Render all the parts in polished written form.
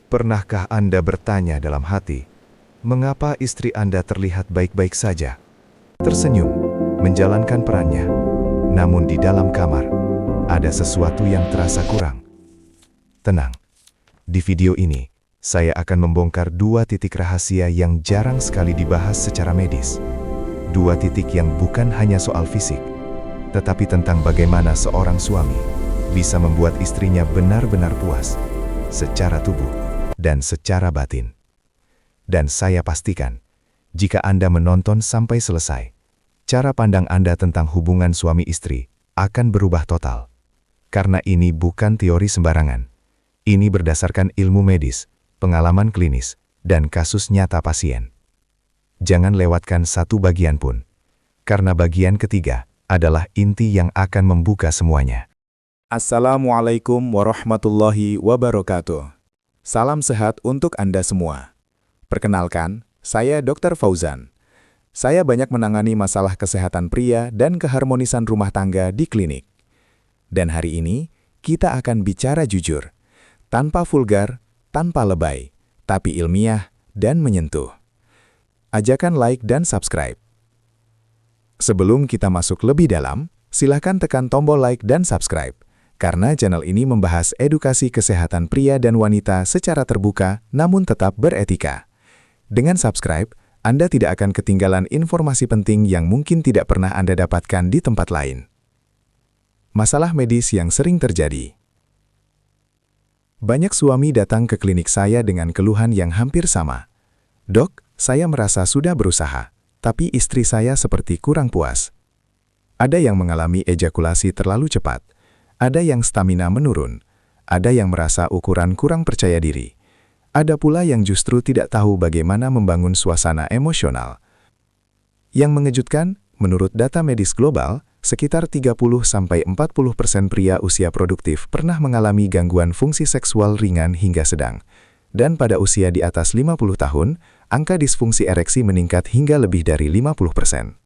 Pernahkah Anda bertanya dalam hati, mengapa istri Anda terlihat baik-baik saja, tersenyum, menjalankan perannya, namun di dalam kamar, ada sesuatu yang terasa kurang? Tenang, di video ini, saya akan membongkar 2 titik rahasia yang jarang sekali dibahas secara medis. 2 titik yang bukan hanya soal fisik, tetapi tentang bagaimana seorang suami bisa membuat istrinya benar-benar puas, secara tubuh dan secara batin. Dan saya pastikan, jika Anda menonton sampai selesai, cara pandang Anda tentang hubungan suami istri akan berubah total. Karena ini bukan teori sembarangan. Ini berdasarkan ilmu medis, pengalaman klinis, dan kasus nyata pasien. Jangan lewatkan satu bagian pun, karena bagian ketiga adalah inti yang akan membuka semuanya. Assalamualaikum warahmatullahi wabarakatuh. Salam sehat untuk Anda semua. Perkenalkan, saya Dr. Fauzan. Saya banyak menangani masalah kesehatan pria dan keharmonisan rumah tangga di klinik. Dan hari ini, kita akan bicara jujur, tanpa vulgar, tanpa lebay, tapi ilmiah dan menyentuh. Ajakan like dan subscribe. Sebelum kita masuk lebih dalam, silakan tekan tombol like dan subscribe, karena channel ini membahas edukasi kesehatan pria dan wanita secara terbuka namun tetap beretika. Dengan subscribe, Anda tidak akan ketinggalan informasi penting yang mungkin tidak pernah Anda dapatkan di tempat lain. Masalah medis yang sering terjadi. Banyak suami datang ke klinik saya dengan keluhan yang hampir sama. Dok, saya merasa sudah berusaha, tapi istri saya seperti kurang puas. Ada yang mengalami ejakulasi terlalu cepat, ada yang stamina menurun, ada yang merasa ukuran kurang percaya diri, ada pula yang justru tidak tahu bagaimana membangun suasana emosional. Yang mengejutkan, menurut data medis global, sekitar 30–40% pria usia produktif pernah mengalami gangguan fungsi seksual ringan hingga sedang. Dan pada usia di atas 50 tahun, angka disfungsi ereksi meningkat hingga lebih dari 50%.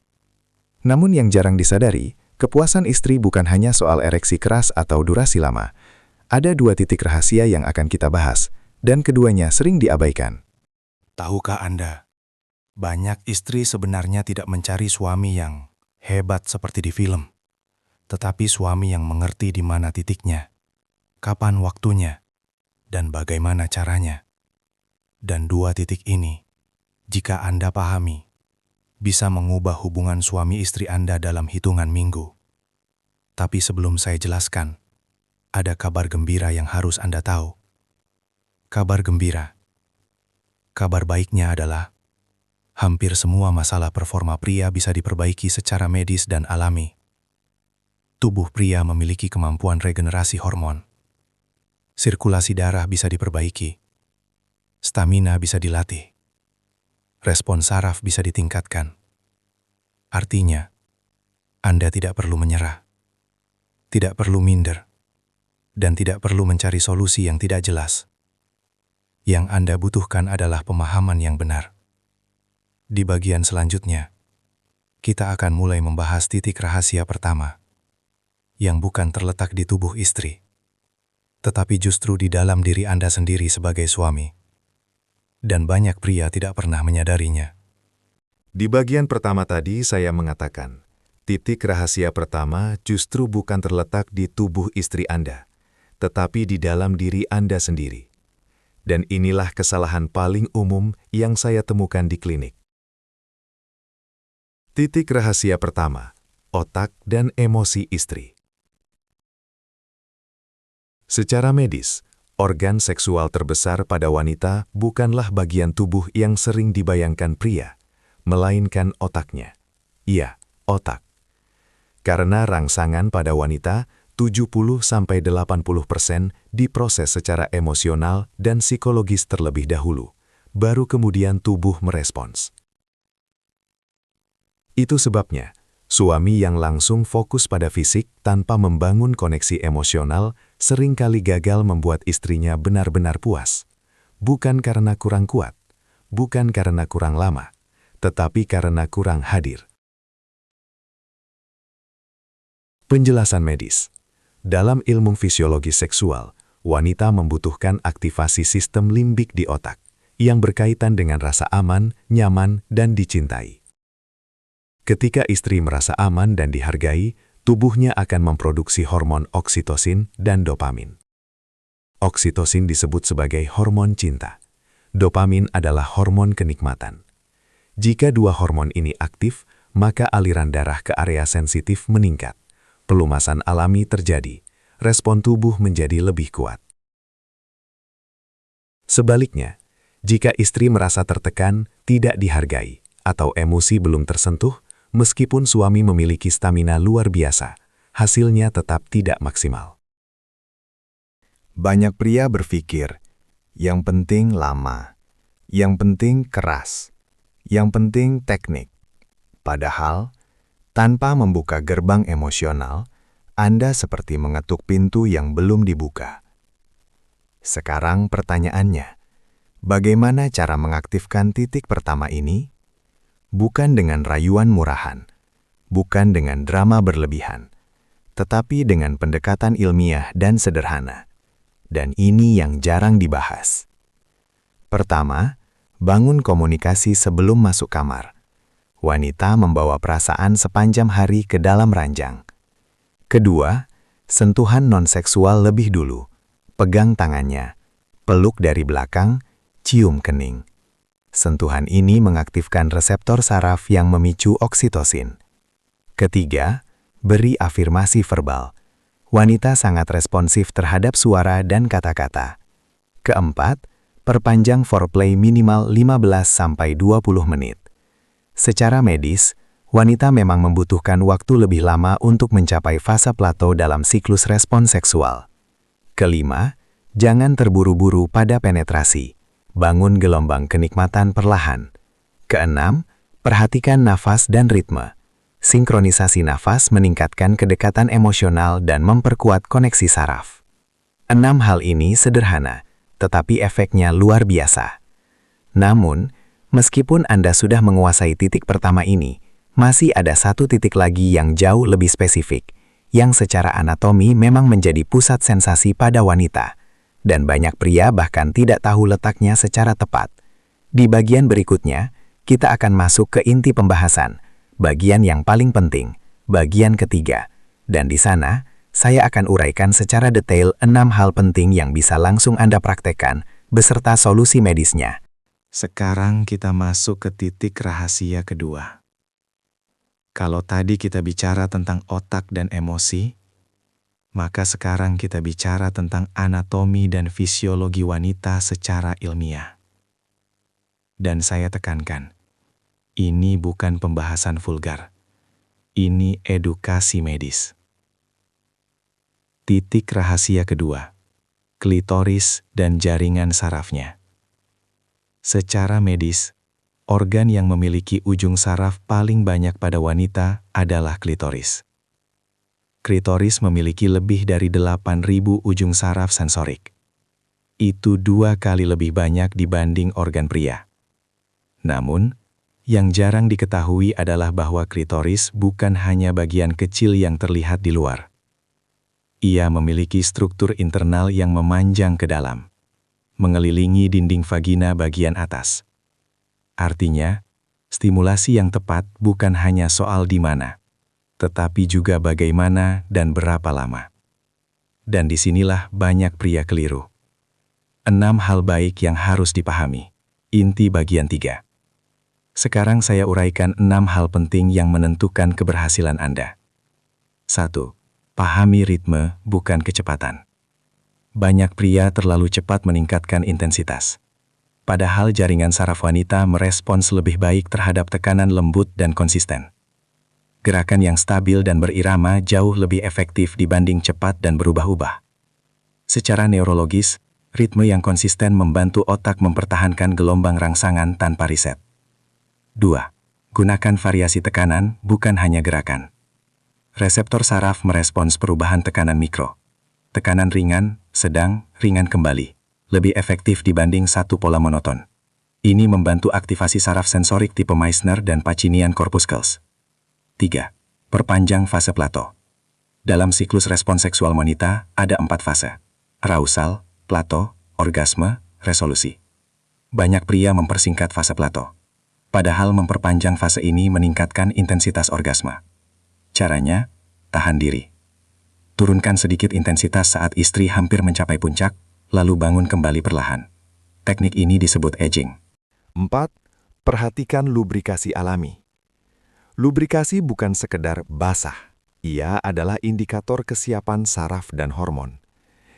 Namun yang jarang disadari, kepuasan istri bukan hanya soal ereksi keras atau durasi lama. Ada 2 titik rahasia yang akan kita bahas, dan keduanya sering diabaikan. Tahukah Anda, banyak istri sebenarnya tidak mencari suami yang hebat seperti di film, tetapi suami yang mengerti di mana titiknya, kapan waktunya, dan bagaimana caranya. Dan 2 titik ini, jika Anda pahami, bisa mengubah hubungan suami istri Anda dalam hitungan minggu. Tapi sebelum saya jelaskan, ada kabar gembira yang harus Anda tahu. Kabar gembira. Kabar baiknya adalah, hampir semua masalah performa pria bisa diperbaiki secara medis dan alami. Tubuh pria memiliki kemampuan regenerasi hormon. Sirkulasi darah bisa diperbaiki. Stamina bisa dilatih. Respon saraf bisa ditingkatkan. Artinya, Anda tidak perlu menyerah, tidak perlu minder, dan tidak perlu mencari solusi yang tidak jelas. Yang Anda butuhkan adalah pemahaman yang benar. Di bagian selanjutnya, kita akan mulai membahas titik rahasia pertama, yang bukan terletak di tubuh istri, tetapi justru di dalam diri Anda sendiri sebagai suami. Dan banyak pria tidak pernah menyadarinya. Di bagian pertama tadi saya mengatakan, titik rahasia pertama justru bukan terletak di tubuh istri Anda, tetapi di dalam diri Anda sendiri. Dan inilah kesalahan paling umum yang saya temukan di klinik. Titik rahasia pertama, otak dan emosi istri. Secara medis, organ seksual terbesar pada wanita bukanlah bagian tubuh yang sering dibayangkan pria, melainkan otaknya. Iya, otak. Karena rangsangan pada wanita 70–80% diproses secara emosional dan psikologis terlebih dahulu, baru kemudian tubuh merespons. Itu sebabnya, suami yang langsung fokus pada fisik tanpa membangun koneksi emosional seringkali gagal membuat istrinya benar-benar puas. Bukan karena kurang kuat, bukan karena kurang lama, tetapi karena kurang hadir. Penjelasan medis. Dalam ilmu fisiologi seksual, wanita membutuhkan aktivasi sistem limbik di otak yang berkaitan dengan rasa aman, nyaman, dan dicintai. Ketika istri merasa aman dan dihargai, tubuhnya akan memproduksi hormon oksitosin dan dopamin. Oksitosin disebut sebagai hormon cinta. Dopamin adalah hormon kenikmatan. Jika dua hormon ini aktif, maka aliran darah ke area sensitif meningkat. Pelumasan alami terjadi, respon tubuh menjadi lebih kuat. Sebaliknya, jika istri merasa tertekan, tidak dihargai, atau emosi belum tersentuh, meskipun suami memiliki stamina luar biasa, hasilnya tetap tidak maksimal. Banyak pria berpikir, yang penting lama, yang penting keras, yang penting teknik. Padahal, tanpa membuka gerbang emosional, Anda seperti mengetuk pintu yang belum dibuka. Sekarang pertanyaannya, bagaimana cara mengaktifkan titik pertama ini? Bukan dengan rayuan murahan, bukan dengan drama berlebihan, tetapi dengan pendekatan ilmiah dan sederhana. Dan ini yang jarang dibahas. Pertama, bangun komunikasi sebelum masuk kamar. Wanita membawa perasaan sepanjang hari ke dalam ranjang. Kedua, sentuhan non-seksual lebih dulu. Pegang tangannya, peluk dari belakang, cium kening. Sentuhan ini mengaktifkan reseptor saraf yang memicu oksitosin. Ketiga, beri afirmasi verbal. Wanita sangat responsif terhadap suara dan kata-kata. Keempat, perpanjang foreplay minimal 15-20 menit. Secara medis, wanita memang membutuhkan waktu lebih lama untuk mencapai fase plato dalam siklus respons seksual. Kelima, jangan terburu-buru pada penetrasi. Bangun gelombang kenikmatan perlahan. Keenam, perhatikan nafas dan ritme. Sinkronisasi nafas meningkatkan kedekatan emosional dan memperkuat koneksi saraf. 6 hal ini sederhana, tetapi efeknya luar biasa. Namun, meskipun Anda sudah menguasai titik pertama ini, masih ada satu titik lagi yang jauh lebih spesifik, yang secara anatomi memang menjadi pusat sensasi pada wanita, dan banyak pria bahkan tidak tahu letaknya secara tepat. Di bagian berikutnya, kita akan masuk ke inti pembahasan, bagian yang paling penting, bagian ketiga, dan di sana, saya akan uraikan secara detail 6 hal penting yang bisa langsung Anda praktekkan, beserta solusi medisnya. Sekarang kita masuk ke titik rahasia kedua. Kalau tadi kita bicara tentang otak dan emosi, maka sekarang kita bicara tentang anatomi dan fisiologi wanita secara ilmiah. Dan saya tekankan, ini bukan pembahasan vulgar. Ini edukasi medis. Titik rahasia kedua, klitoris dan jaringan sarafnya. Secara medis, organ yang memiliki ujung saraf paling banyak pada wanita adalah klitoris. Klitoris memiliki lebih dari 8.000 ujung saraf sensorik. Itu 2 kali lebih banyak dibanding organ pria. Namun, yang jarang diketahui adalah bahwa klitoris bukan hanya bagian kecil yang terlihat di luar. Ia memiliki struktur internal yang memanjang ke dalam, mengelilingi dinding vagina bagian atas. Artinya, stimulasi yang tepat bukan hanya soal di mana, tetapi juga bagaimana dan berapa lama. Dan disinilah banyak pria keliru. 6 hal baik yang harus dipahami. Inti bagian 3. Sekarang saya uraikan 6 hal penting yang menentukan keberhasilan Anda. 1. Pahami ritme, bukan kecepatan. Banyak pria terlalu cepat meningkatkan intensitas. Padahal jaringan saraf wanita merespons lebih baik terhadap tekanan lembut dan konsisten. Gerakan yang stabil dan berirama jauh lebih efektif dibanding cepat dan berubah-ubah. Secara neurologis, ritme yang konsisten membantu otak mempertahankan gelombang rangsangan tanpa riset. 2. Gunakan variasi tekanan, bukan hanya gerakan. Reseptor saraf merespons perubahan tekanan mikro. Tekanan ringan, sedang, ringan kembali. Lebih efektif dibanding satu pola monoton. Ini membantu aktivasi saraf sensorik tipe Meissner dan Pacinian corpuscles. 3. Perpanjang fase plato. Dalam siklus respons seksual wanita, ada 4 fase. arousal, plato, orgasme, resolusi. Banyak pria mempersingkat fase plato. Padahal memperpanjang fase ini meningkatkan intensitas orgasme. Caranya, tahan diri. Turunkan sedikit intensitas saat istri hampir mencapai puncak, lalu bangun kembali perlahan. Teknik ini disebut edging. 4. Perhatikan lubrikasi alami. Lubrikasi bukan sekedar basah. Ia adalah indikator kesiapan saraf dan hormon.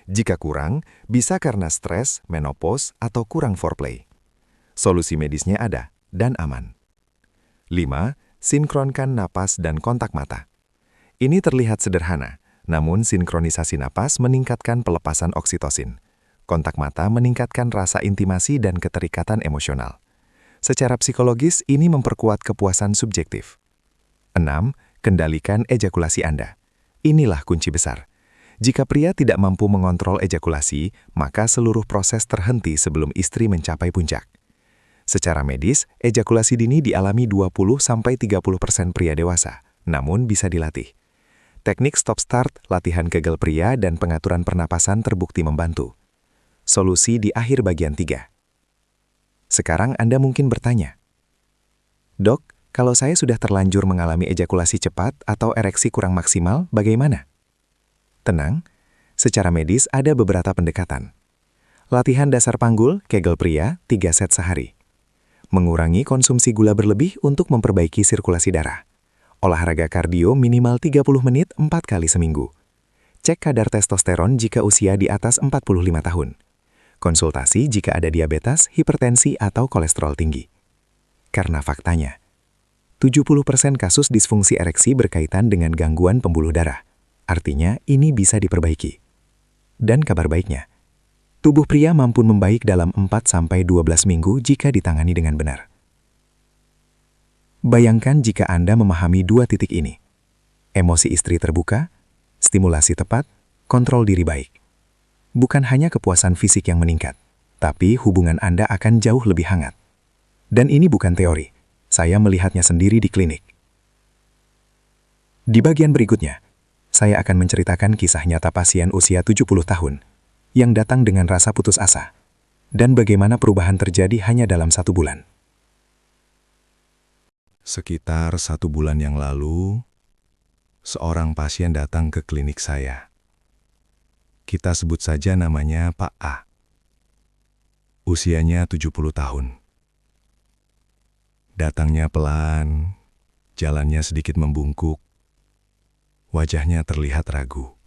Jika kurang, bisa karena stres, menopause, atau kurang foreplay. Solusi medisnya ada dan aman. 5. Sinkronkan napas dan kontak mata. Ini terlihat sederhana, namun sinkronisasi napas meningkatkan pelepasan oksitosin. Kontak mata meningkatkan rasa intimasi dan keterikatan emosional. Secara psikologis, ini memperkuat kepuasan subjektif. 6. Kendalikan ejakulasi Anda. Inilah kunci besar. Jika pria tidak mampu mengontrol ejakulasi, maka seluruh proses terhenti sebelum istri mencapai puncak. Secara medis, ejakulasi dini dialami 20-30% pria dewasa, namun bisa dilatih. Teknik stop-start, latihan Kegel pria, dan pengaturan pernapasan terbukti membantu. Solusi di akhir bagian 3. Sekarang Anda mungkin bertanya, "Dok, kalau saya sudah terlanjur mengalami ejakulasi cepat atau ereksi kurang maksimal, bagaimana?" Tenang, secara medis ada beberapa pendekatan. Latihan dasar panggul, Kegel pria, 3 set sehari. Mengurangi konsumsi gula berlebih untuk memperbaiki sirkulasi darah. Olahraga kardio minimal 30 menit 4 kali seminggu. Cek kadar testosteron jika usia di atas 45 tahun. Konsultasi jika ada diabetes, hipertensi, atau kolesterol tinggi. Karena faktanya, 70% kasus disfungsi ereksi berkaitan dengan gangguan pembuluh darah. Artinya, ini bisa diperbaiki. Dan kabar baiknya, tubuh pria mampu membaik dalam 4-12 minggu jika ditangani dengan benar. Bayangkan jika Anda memahami 2 titik ini. Emosi istri terbuka, stimulasi tepat, kontrol diri baik. Bukan hanya kepuasan fisik yang meningkat, tapi hubungan Anda akan jauh lebih hangat. Dan ini bukan teori. Saya melihatnya sendiri di klinik. Di bagian berikutnya, saya akan menceritakan kisah nyata pasien usia 70 tahun yang datang dengan rasa putus asa dan bagaimana perubahan terjadi hanya dalam 1 bulan. Sekitar 1 bulan yang lalu, seorang pasien datang ke klinik saya. Kita sebut saja namanya Pak A. Usianya 70 tahun. Datangnya pelan, jalannya sedikit membungkuk, wajahnya terlihat ragu.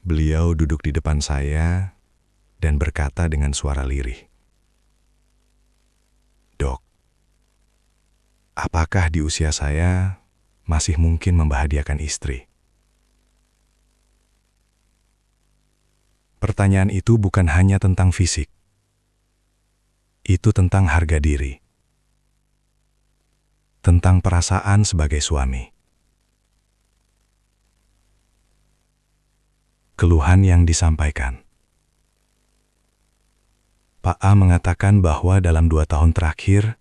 Beliau duduk di depan saya dan berkata dengan suara lirih, "Dok, apakah di usia saya masih mungkin membahagiakan istri?" Pertanyaan itu bukan hanya tentang fisik. Itu tentang harga diri. Tentang perasaan sebagai suami. Keluhan yang disampaikan. Pak A mengatakan bahwa dalam 2 tahun terakhir,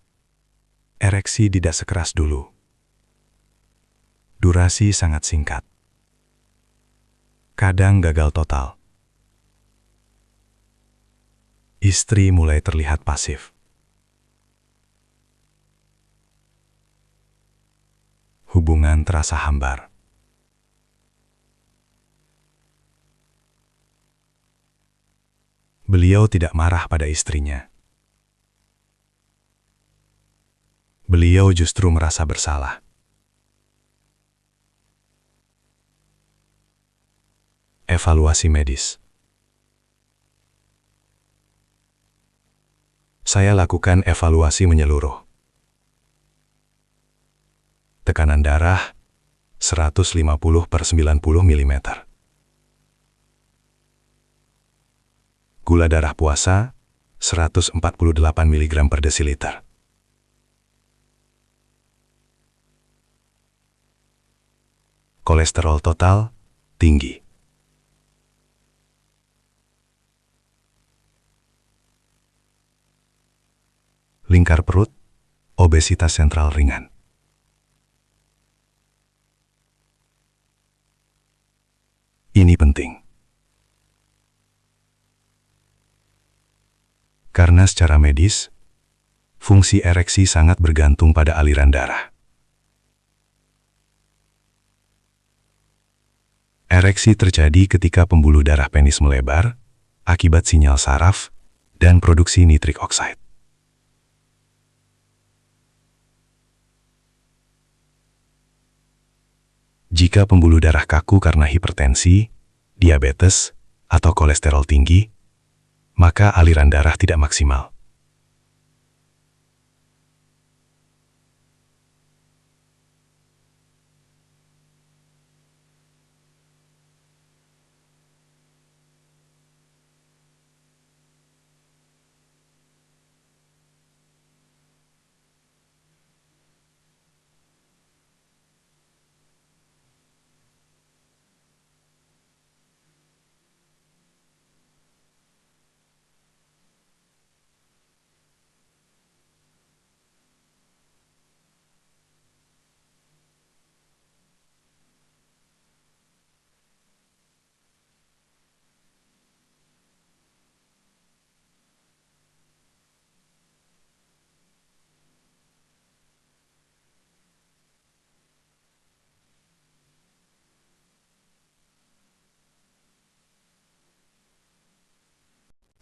ereksi tidak sekeras dulu. Durasi sangat singkat. Kadang gagal total. Istri mulai terlihat pasif. Hubungan terasa hambar. Beliau tidak marah pada istrinya. Beliau justru merasa bersalah. Evaluasi medis. Saya lakukan evaluasi menyeluruh. Tekanan darah 150/90 mm. Gula darah puasa 148 mg per desiliter. Kolesterol total tinggi. Lingkar perut, obesitas sentral ringan. Ini penting. Karena secara medis, fungsi ereksi sangat bergantung pada aliran darah. Ereksi terjadi ketika pembuluh darah penis melebar akibat sinyal saraf dan produksi nitrik oksida. Jika pembuluh darah kaku karena hipertensi, diabetes, atau kolesterol tinggi, maka aliran darah tidak maksimal.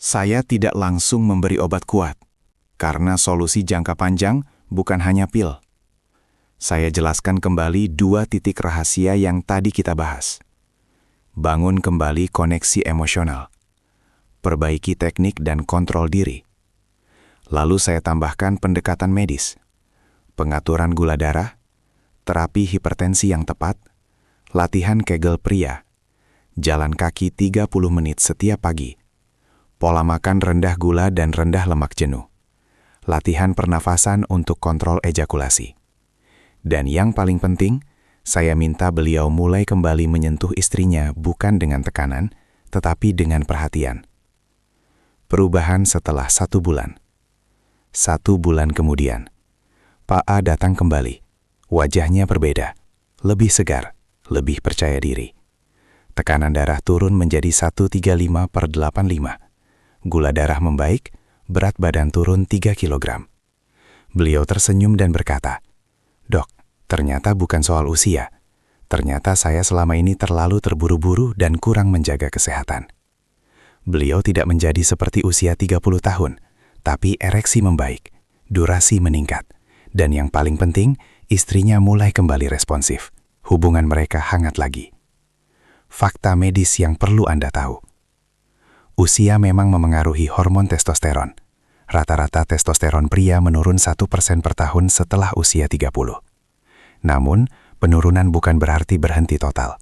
Saya tidak langsung memberi obat kuat, karena solusi jangka panjang bukan hanya pil. Saya jelaskan kembali 2 titik rahasia yang tadi kita bahas. Bangun kembali koneksi emosional, perbaiki teknik dan kontrol diri. Lalu saya tambahkan pendekatan medis, pengaturan gula darah, terapi hipertensi yang tepat, latihan Kegel pria, jalan kaki 30 menit setiap pagi, pola makan rendah gula dan rendah lemak jenuh, latihan pernafasan untuk kontrol ejakulasi. Dan yang paling penting, saya minta beliau mulai kembali menyentuh istrinya bukan dengan tekanan, tetapi dengan perhatian. Perubahan setelah 1 bulan. 1 bulan kemudian, Pak A datang kembali. Wajahnya berbeda, lebih segar, lebih percaya diri. Tekanan darah turun menjadi 135/85. Gula darah membaik, berat badan turun 3 kg. Beliau tersenyum dan berkata, "Dok, ternyata bukan soal usia. Ternyata saya selama ini terlalu terburu-buru dan kurang menjaga kesehatan." Beliau tidak menjadi seperti usia 30 tahun, tapi ereksi membaik, durasi meningkat, dan yang paling penting, istrinya mulai kembali responsif. Hubungan mereka hangat lagi. Fakta medis yang perlu Anda tahu. Usia memang memengaruhi hormon testosteron. Rata-rata testosteron pria menurun 1% per tahun setelah usia 30. Namun, penurunan bukan berarti berhenti total.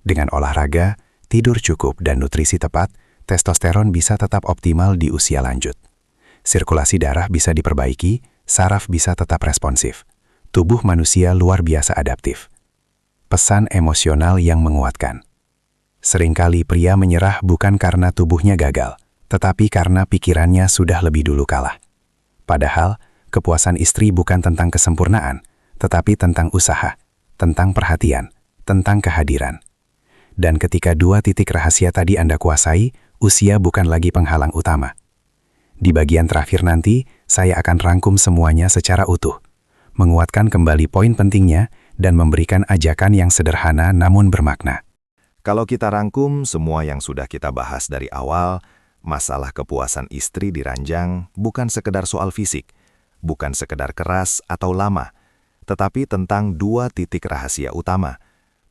Dengan olahraga, tidur cukup, dan nutrisi tepat, testosteron bisa tetap optimal di usia lanjut. Sirkulasi darah bisa diperbaiki, saraf bisa tetap responsif. Tubuh manusia luar biasa adaptif. Pesan emosional yang menguatkan. Seringkali pria menyerah bukan karena tubuhnya gagal, tetapi karena pikirannya sudah lebih dulu kalah. Padahal, kepuasan istri bukan tentang kesempurnaan, tetapi tentang usaha, tentang perhatian, tentang kehadiran. Dan ketika 2 titik rahasia tadi Anda kuasai, usia bukan lagi penghalang utama. Di bagian terakhir nanti, saya akan rangkum semuanya secara utuh, menguatkan kembali poin pentingnya, dan memberikan ajakan yang sederhana namun bermakna. Kalau kita rangkum semua yang sudah kita bahas dari awal, masalah kepuasan istri di ranjang bukan sekedar soal fisik, bukan sekedar keras atau lama, tetapi tentang 2 titik rahasia utama.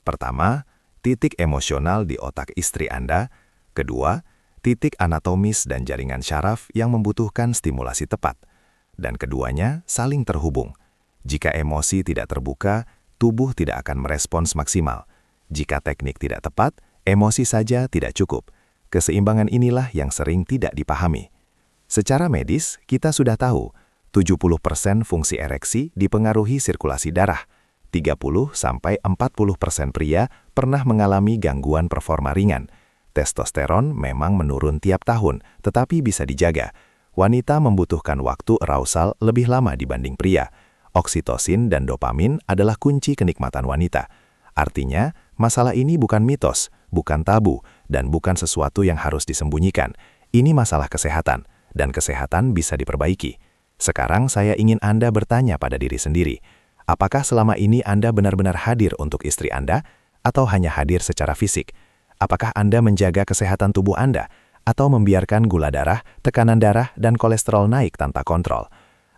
Pertama, titik emosional di otak istri Anda. Kedua, titik anatomis dan jaringan syaraf yang membutuhkan stimulasi tepat. Dan keduanya saling terhubung. Jika emosi tidak terbuka, tubuh tidak akan merespons maksimal. Jika teknik tidak tepat, emosi saja tidak cukup. Keseimbangan inilah yang sering tidak dipahami. Secara medis, kita sudah tahu, 70% fungsi ereksi dipengaruhi sirkulasi darah. 30-40% pria pernah mengalami gangguan performa ringan. Testosteron memang menurun tiap tahun, tetapi bisa dijaga. Wanita membutuhkan waktu arousal lebih lama dibanding pria. Oksitosin dan dopamin adalah kunci kenikmatan wanita. Artinya, masalah ini bukan mitos, bukan tabu, dan bukan sesuatu yang harus disembunyikan. Ini masalah kesehatan, dan kesehatan bisa diperbaiki. Sekarang saya ingin Anda bertanya pada diri sendiri, apakah selama ini Anda benar-benar hadir untuk istri Anda, atau hanya hadir secara fisik? Apakah Anda menjaga kesehatan tubuh Anda, atau membiarkan gula darah, tekanan darah, dan kolesterol naik tanpa kontrol?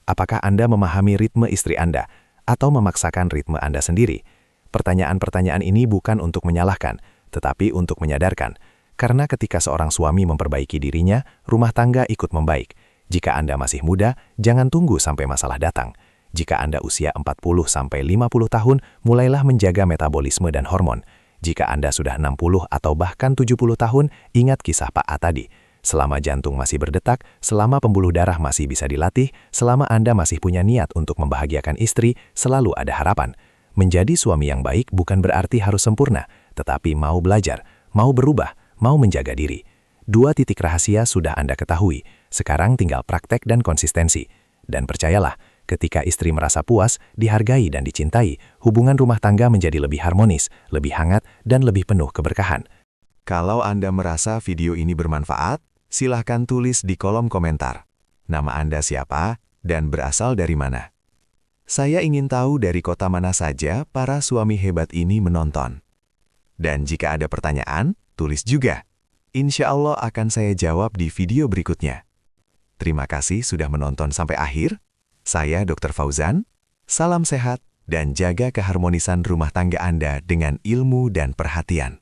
Apakah Anda memahami ritme istri Anda, atau memaksakan ritme Anda sendiri? Pertanyaan-pertanyaan ini bukan untuk menyalahkan, tetapi untuk menyadarkan. Karena ketika seorang suami memperbaiki dirinya, rumah tangga ikut membaik. Jika Anda masih muda, jangan tunggu sampai masalah datang. Jika Anda usia 40-50 tahun, mulailah menjaga metabolisme dan hormon. Jika Anda sudah 60 atau bahkan 70 tahun, ingat kisah Pak A tadi. Selama jantung masih berdetak, selama pembuluh darah masih bisa dilatih, selama Anda masih punya niat untuk membahagiakan istri, selalu ada harapan. Menjadi suami yang baik bukan berarti harus sempurna, tetapi mau belajar, mau berubah, mau menjaga diri. 2 titik rahasia sudah Anda ketahui, sekarang tinggal praktek dan konsistensi. Dan percayalah, ketika istri merasa puas, dihargai dan dicintai, hubungan rumah tangga menjadi lebih harmonis, lebih hangat, dan lebih penuh keberkahan. Kalau Anda merasa video ini bermanfaat, silahkan tulis di kolom komentar. Nama Anda siapa dan berasal dari mana? Saya ingin tahu dari kota mana saja para suami hebat ini menonton. Dan jika ada pertanyaan, tulis juga. Insya Allah akan saya jawab di video berikutnya. Terima kasih sudah menonton sampai akhir. Saya Dr. Fauzan. Salam sehat dan jaga keharmonisan rumah tangga Anda dengan ilmu dan perhatian.